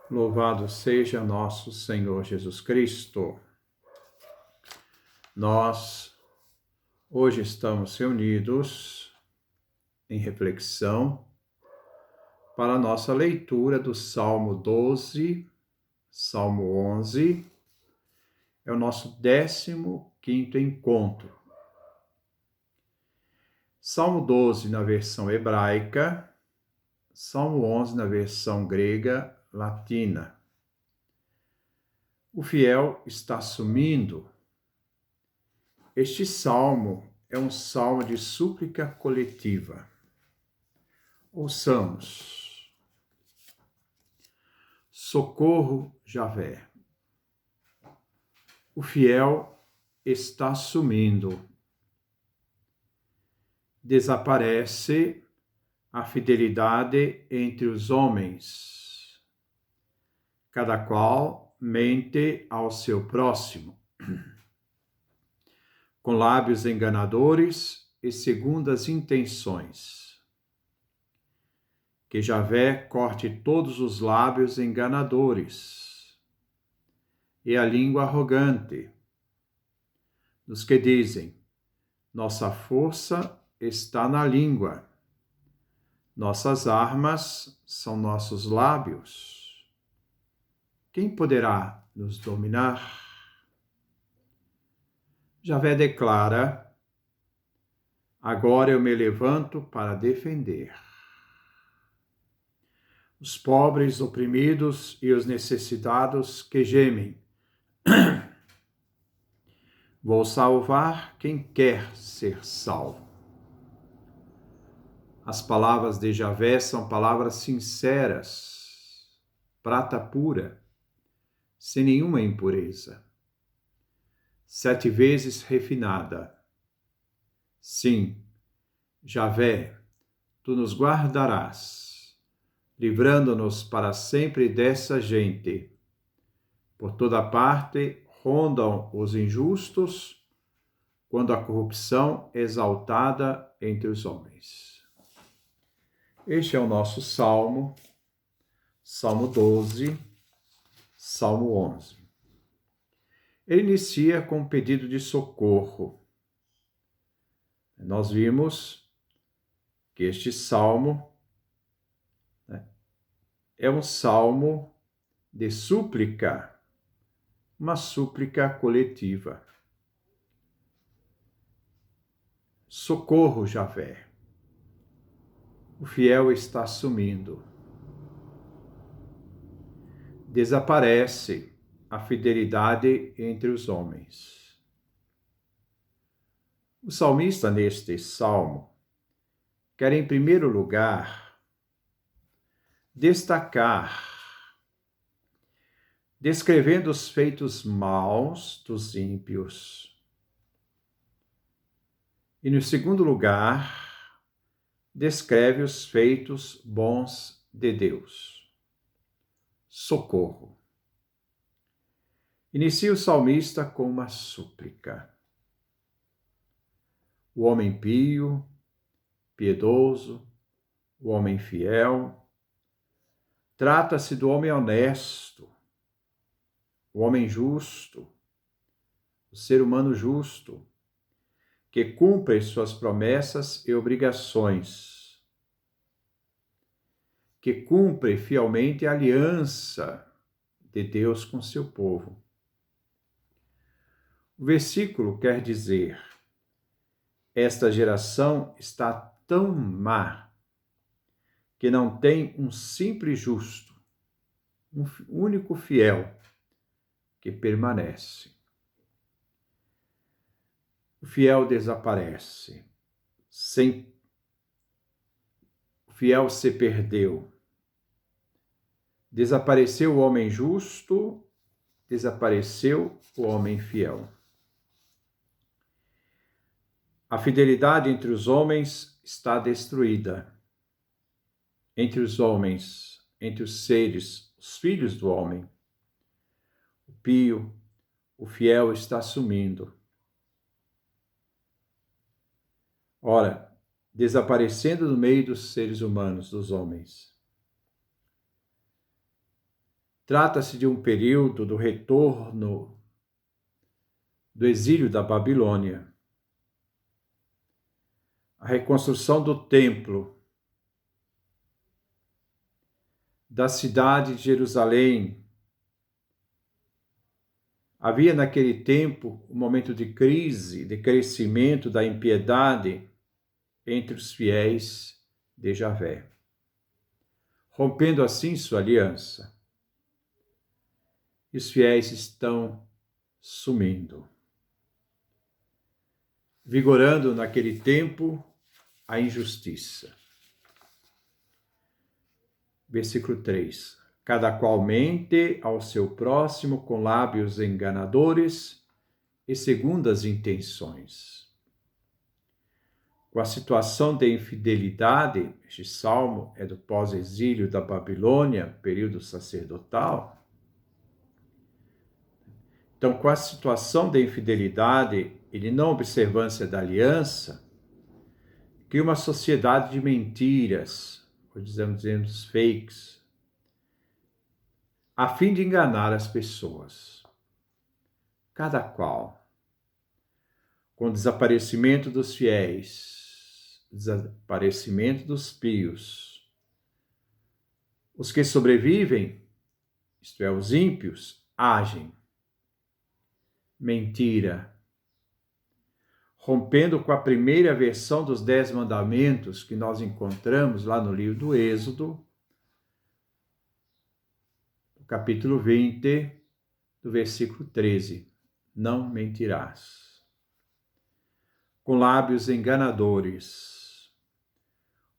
Louvado seja nosso Senhor Jesus Cristo. Nós hoje estamos reunidos em reflexão para a nossa leitura do Salmo 12, Salmo 11. É o nosso 15º encontro. Salmo 12 na versão hebraica, Salmo 11 na versão grega latina. O fiel está sumindo. Este salmo é um salmo de súplica coletiva. Ouçamos. Socorro, Javé. O fiel está sumindo. Desaparece a fidelidade entre os homens. Cada qual mente ao seu próximo, com lábios enganadores e segundo as intenções. Que Javé corte todos os lábios enganadores e a língua arrogante dos que dizem: nossa força está na língua, nossas armas são nossos lábios. Quem poderá nos dominar? Javé declara: agora eu me levanto para defender os pobres, oprimidos e os necessitados que gemem. Vou salvar quem quer ser salvo. As palavras de Javé são palavras sinceras, prata pura, sem nenhuma impureza. 7 vezes refinada. Sim, Javé, tu nos guardarás, livrando-nos para sempre dessa gente. Por toda parte rondam os injustos, quando a corrupção é exaltada entre os homens. Este é o nosso Salmo, Salmo 12, Salmo 11. Ele inicia com um pedido de socorro. Nós vimos que este salmo é um salmo de súplica, uma súplica coletiva. Socorro, Javé. O fiel está sumindo. Desaparece a fidelidade entre os homens. O salmista, neste salmo, quer, em primeiro lugar, destacar, descrevendo os feitos maus dos ímpios. E, no segundo lugar, descreve os feitos bons de Deus. Socorro. Inicia o salmista com uma súplica. O homem pio, piedoso, o homem fiel, trata-se do homem honesto, o homem justo, o ser humano justo, que cumpre suas promessas e obrigações, que cumpre fielmente a aliança de Deus com seu povo. O versículo quer dizer: esta geração está tão má que não tem um simples justo, um único fiel que permanece. O fiel desaparece, o fiel se perdeu. Desapareceu o homem justo, desapareceu o homem fiel. A fidelidade entre os homens está destruída. Entre os homens, entre os seres, os filhos do homem. O pio, o fiel está sumindo. Ora, desaparecendo do meio dos seres humanos, dos homens. Trata-se de um período do retorno do exílio da Babilônia. A reconstrução do templo, da cidade de Jerusalém. Havia naquele tempo um momento de crise, de crescimento da impiedade entre os fiéis de Javé, rompendo assim sua aliança. E os fiéis estão sumindo, vigorando naquele tempo a injustiça. Versículo 3. Cada qual mente ao seu próximo com lábios enganadores e segundas intenções. Com a situação de infidelidade, este salmo é do pós-exílio da Babilônia, período sacerdotal. Então, com a situação de infidelidade e de não observância da aliança, cria uma sociedade de mentiras, ou dizemos fakes, a fim de enganar as pessoas. Cada qual, com o desaparecimento dos fiéis, desaparecimento dos pios, os que sobrevivem, isto é, os ímpios, agem. Mentira. Rompendo com a primeira versão dos 10 mandamentos que nós encontramos lá no livro do Êxodo, capítulo 20, do versículo 13. Não mentirás. Com lábios enganadores.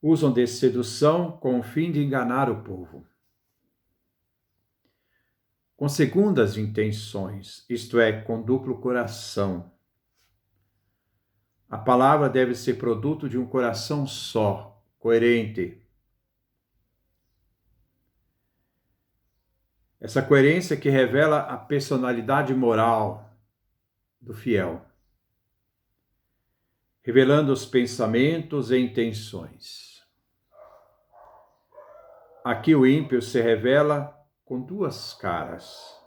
Usam de sedução com o fim de enganar o povo. Com segundas intenções, isto é, com duplo coração. A palavra deve ser produto de um coração só, coerente. Essa coerência que revela a personalidade moral do fiel, revelando os pensamentos e intenções. Aqui o ímpio se revela com duas caras,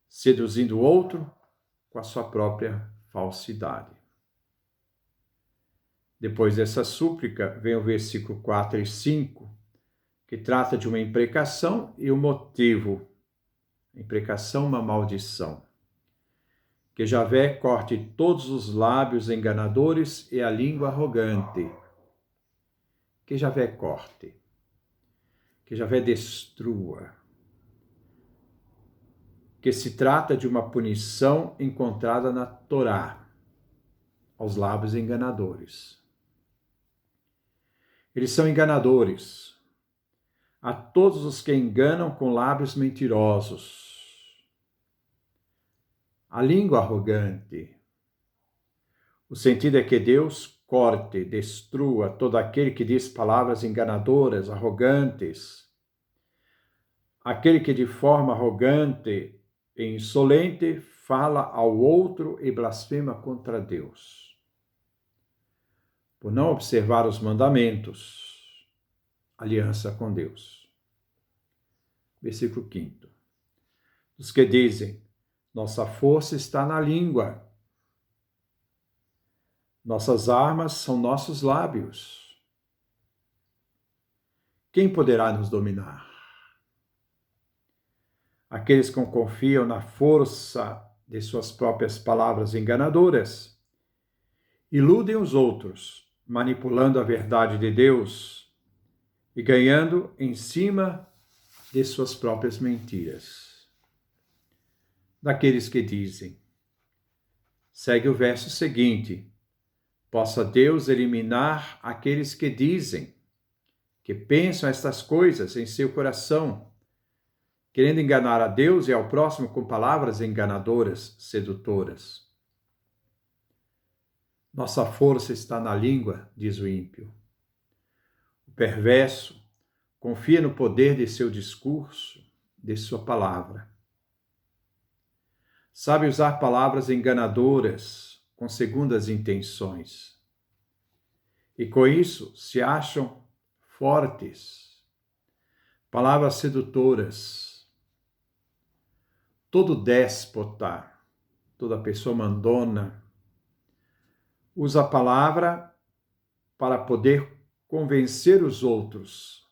seduzindo o outro com a sua própria falsidade. Depois dessa súplica, vem o versículo 4 e 5, que trata de uma imprecação e o motivo. Imprecação, uma maldição. Que Javé corte todos os lábios enganadores e a língua arrogante. Que Javé corte. Que Javé destrua. Que se trata de uma punição encontrada na Torá, aos lábios enganadores. Eles são enganadores. A todos os que enganam com lábios mentirosos. A língua arrogante. O sentido é que Deus corte, destrua todo aquele que diz palavras enganadoras, arrogantes. Aquele que de forma arrogante e insolente fala ao outro e blasfema contra Deus. Por não observar os mandamentos. Aliança com Deus. Versículo 5. Os que dizem, nossa força está na língua. Nossas armas são nossos lábios. Quem poderá nos dominar? Aqueles que confiam na força de suas próprias palavras enganadoras, iludem os outros, manipulando a verdade de Deus, e ganhando em cima de suas próprias mentiras. Daqueles que dizem, segue o verso seguinte, possa Deus eliminar aqueles que dizem, que pensam estas coisas em seu coração, querendo enganar a Deus e ao próximo com palavras enganadoras, sedutoras. Nossa força está na língua, diz o ímpio. O perverso confia no poder de seu discurso, de sua palavra. Sabe usar palavras enganadoras com segundas intenções. E com isso se acham fortes. Palavras sedutoras. Todo déspota, toda pessoa mandona, usa a palavra para poder convencer os outros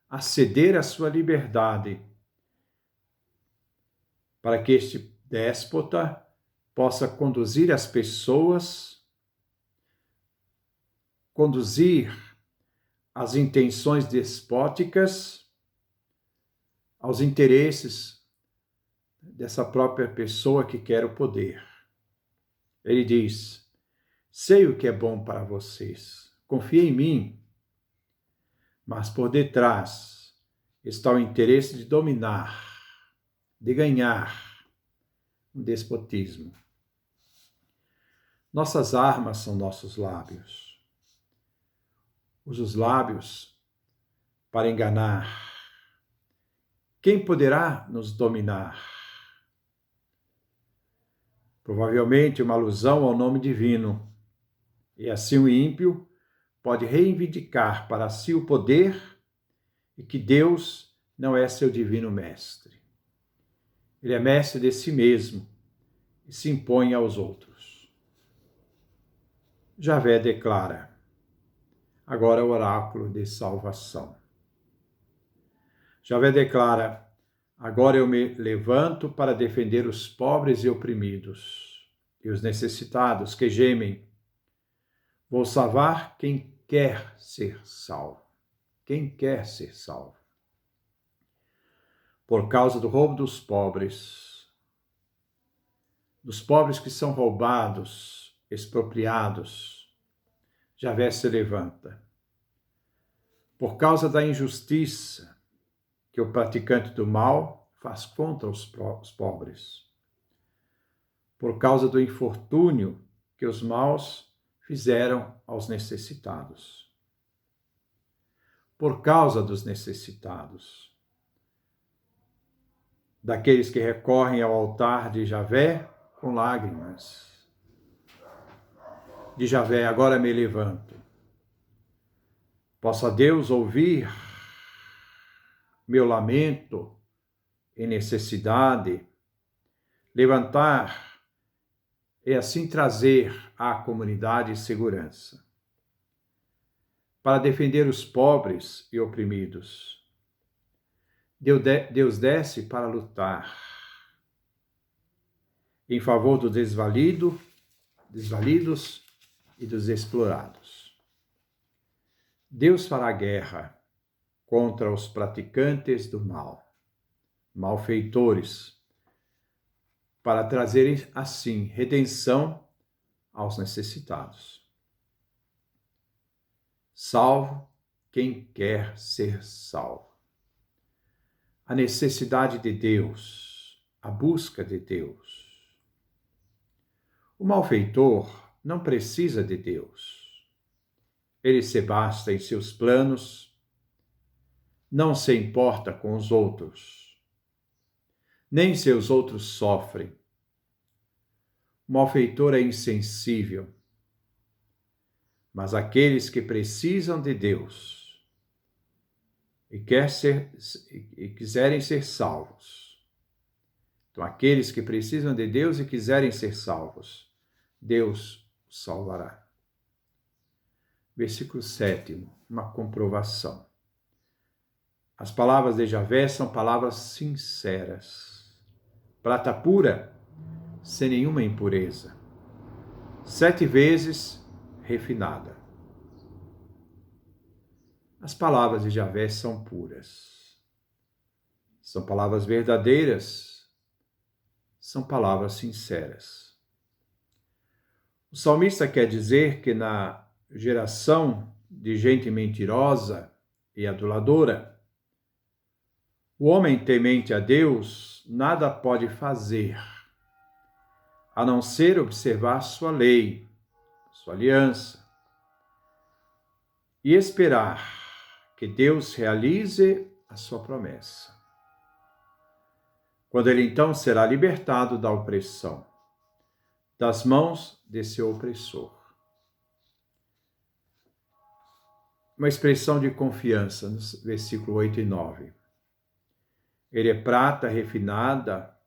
a ceder à sua liberdade, para que este déspota possa conduzir as pessoas, conduzir as intenções despóticas aos interesses dessa própria pessoa que quer o poder. Ele diz: sei o que é bom para vocês, confia em mim, mas por detrás está o interesse de dominar, de ganhar, um despotismo. Nossas armas são nossos lábios. Usa os lábios para enganar. Quem poderá nos dominar? Provavelmente uma alusão ao nome divino. E assim o ímpio pode reivindicar para si o poder e que Deus não é seu divino mestre. Ele é mestre de si mesmo e se impõe aos outros. Javé declara, agora o oráculo de salvação. Javé declara, agora eu me levanto para defender os pobres e oprimidos e os necessitados que gemem. Vou salvar quem quer ser salvo. Quem quer ser salvo. Por causa do roubo dos pobres que são roubados, expropriados, Javé se levanta. Por causa da injustiça que o praticante do mal faz contra os pobres. Por causa do infortúnio que os maus fizeram aos necessitados. Por causa dos necessitados. Daqueles que recorrem ao altar de Javé com lágrimas. De Javé, agora me levanto. Possa Deus ouvir meu lamento e necessidade, levantar e assim trazer à comunidade segurança. Para defender os pobres e oprimidos. Deus desce para lutar em favor dos desvalidos e dos explorados. Deus fará guerra contra os praticantes do mal, malfeitores, para trazerem assim redenção aos necessitados. Salvo quem quer ser salvo. A necessidade de Deus, a busca de Deus. O malfeitor não precisa de Deus. Ele se basta em seus planos, não se importa com os outros, nem seus outros sofrem. O malfeitor é insensível, mas aqueles que precisam de Deus e quiserem ser salvos. Então, aqueles que precisam de Deus e quiserem ser salvos, Deus os salvará. Versículo 7, uma comprovação. As palavras de Javé são palavras sinceras. Prata pura, sem nenhuma impureza. 7 vezes refinada. As palavras de Javé são puras. São palavras verdadeiras. São palavras sinceras. O salmista quer dizer que na geração de gente mentirosa e aduladora, o homem temente a Deus nada pode fazer, a não ser observar sua lei, sua aliança, e esperar que Deus realize a sua promessa. Quando ele então será libertado da opressão, das mãos de seu opressor. Uma expressão de confiança, no versículo 8 e 9. Ele é prata refinada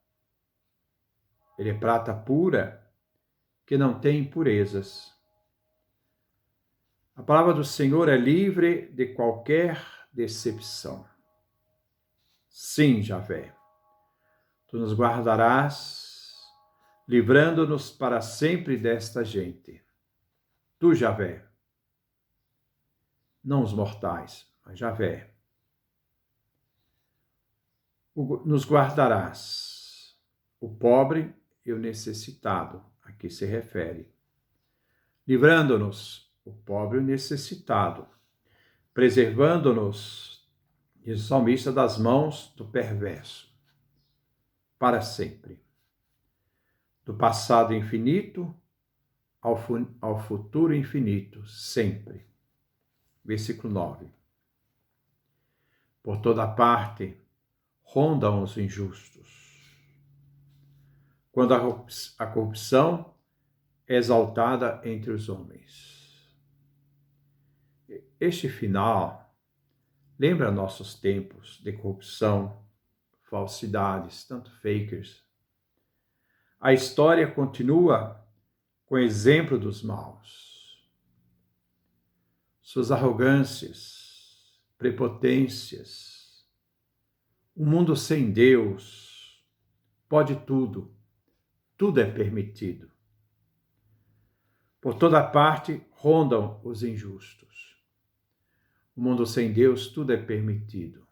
Ele é prata pura, que não tem impurezas. A palavra do Senhor é livre de qualquer decepção. Sim, Javé, tu nos guardarás, livrando-nos para sempre desta gente. Tu, Javé, não os mortais, mas Javé, nos guardarás, o pobre e o necessitado, a que se refere. Livrando-nos, o pobre e o necessitado, preservando-nos, diz o salmista, das mãos do perverso, para sempre. Do passado infinito ao futuro infinito, sempre. Versículo 9. Por toda parte rondam os injustos. Quando a corrupção é exaltada entre os homens. Este final lembra nossos tempos de corrupção, falsidades, tanto fakers. A história continua com o exemplo dos maus. Suas arrogâncias, prepotências. Um mundo sem Deus pode tudo, tudo é permitido. Por toda parte rondam os injustos. O mundo sem Deus, tudo é permitido.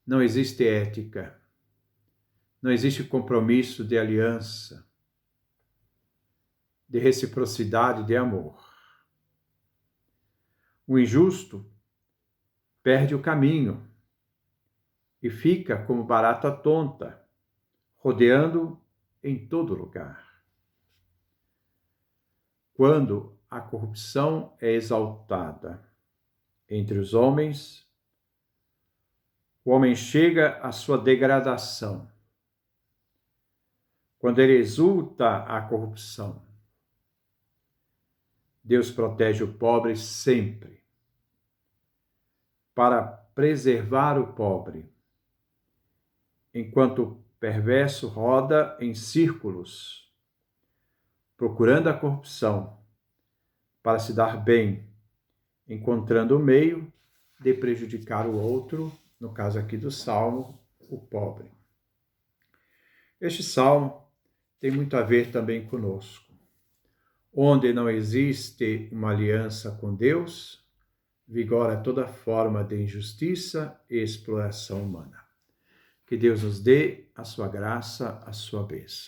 Não existe ética, não existe compromisso de aliança, de reciprocidade, de amor. O injusto perde o caminho e fica como barata tonta, rodeando em todo lugar. Quando a corrupção é exaltada entre os homens, o homem chega à sua degradação. Quando ele exulta a corrupção, Deus protege o pobre sempre. Para preservar o pobre, enquanto o perverso roda em círculos, procurando a corrupção, para se dar bem, encontrando o meio de prejudicar o outro, no caso aqui do Salmo, o pobre. Este Salmo tem muito a ver também conosco. Onde não existe uma aliança com Deus, vigora toda forma de injustiça e exploração humana. Que Deus nos dê a sua graça, a sua bênção.